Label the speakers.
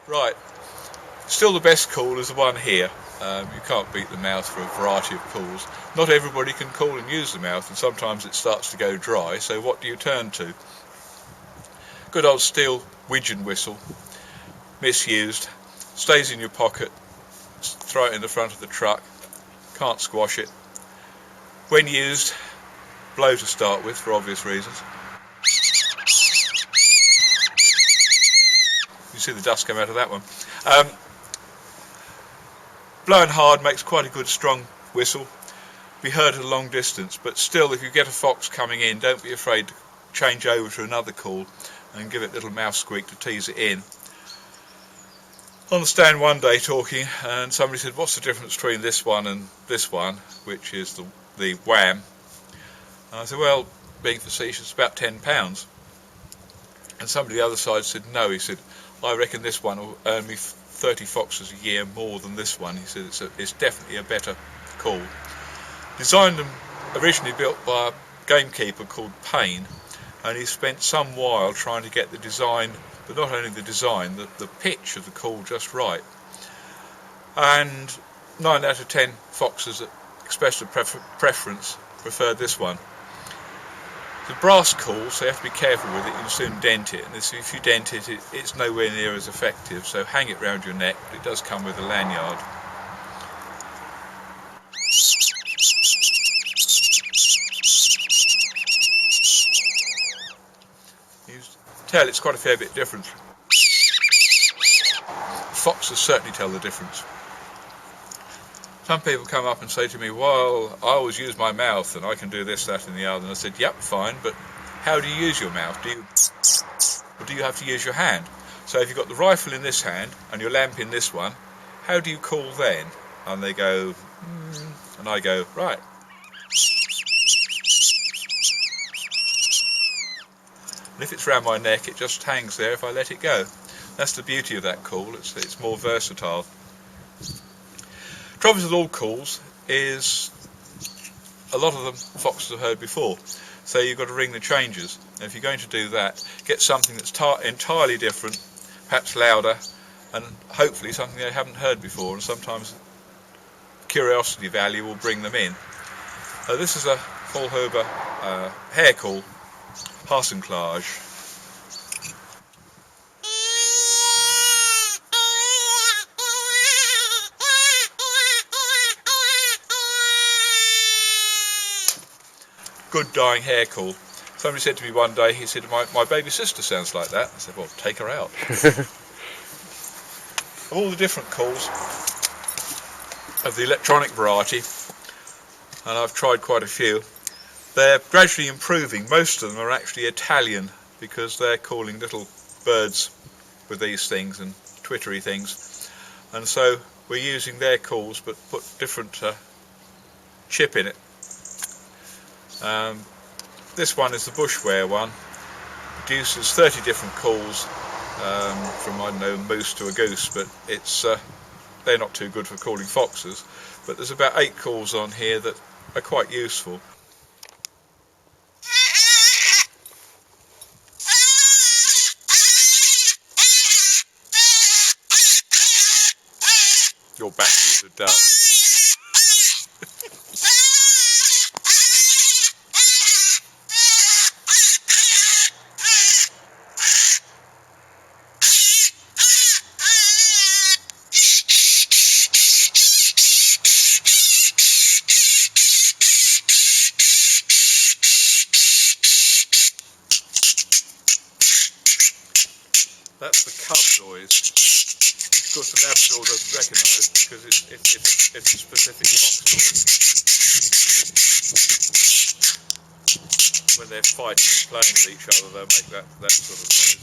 Speaker 1: Right, still the best call is the one here. You can't beat the mouth for a variety of calls. Not everybody can call and use the mouth, and sometimes it starts to go dry, so what do you turn to? Good old steel widgeon whistle, misused, stays in your pocket, throw it in the front of the truck, can't squash it. When used, blow to start with for obvious reasons. You see the dust come out of that one. Blowing hard makes quite a good strong whistle. Be heard at a long distance, but still if you get a fox coming in, don't be afraid to change over to another call and give it a little mouth squeak to tease it in. On the stand one day talking, and somebody said, what's the difference between this one and this one, which is the wham? And I said, well, being facetious, about £10. And somebody on the other side said, no, he said, I reckon this one will earn me 30 foxes a year more than this one. He said it's definitely a better call. Designed and originally built by a gamekeeper called Payne, and he spent some while trying to get the design, but not only the design, the pitch of the call just right. And 9 out of 10 foxes that expressed a preference preferred this one. The brass call, so you have to be careful with it. You'll soon dent it, and if you dent it, it's nowhere near as effective, so hang it round your neck, but it does come with a lanyard. You tell it's quite a fair bit different. Foxes certainly tell the difference. Some people come up and say to me, well, I always use my mouth and I can do this, that and the other. And I said, yep, fine, but how do you use your mouth? Or do you have to use your hand? So if you've got the rifle in this hand and your lamp in this one, how do you call then? And they go, and I go, right. And if it's round my neck, it just hangs there if I let it go. That's the beauty of that call, it's more versatile. Trouble with all calls is a lot of them foxes have heard before, so you've got to ring the changes. And if you're going to do that, get something that's entirely different, perhaps louder, and hopefully something they haven't heard before, and sometimes curiosity value will bring them in. This is a Faulhaber hair call, Harsenclage. Good dying hair call. Somebody said to me one day, he said, my baby sister sounds like that. I said, well, take her out. Of all the different calls of the electronic variety, and I've tried quite a few, they're gradually improving. Most of them are actually Italian, because they're calling little birds with these things and twittery things. And so we're using their calls, but put different chip in it. This one is the bushware one. Produces 30 different calls, from, I don't know, moose to a goose, but it's they're not too good for calling foxes. But there's about 8 calls on here that are quite useful. Your batteries are done. That's the cub noise. Of course, the Labrador doesn't recognise because it's a specific fox noise. When they're fighting and playing with each other, they'll make that sort of noise.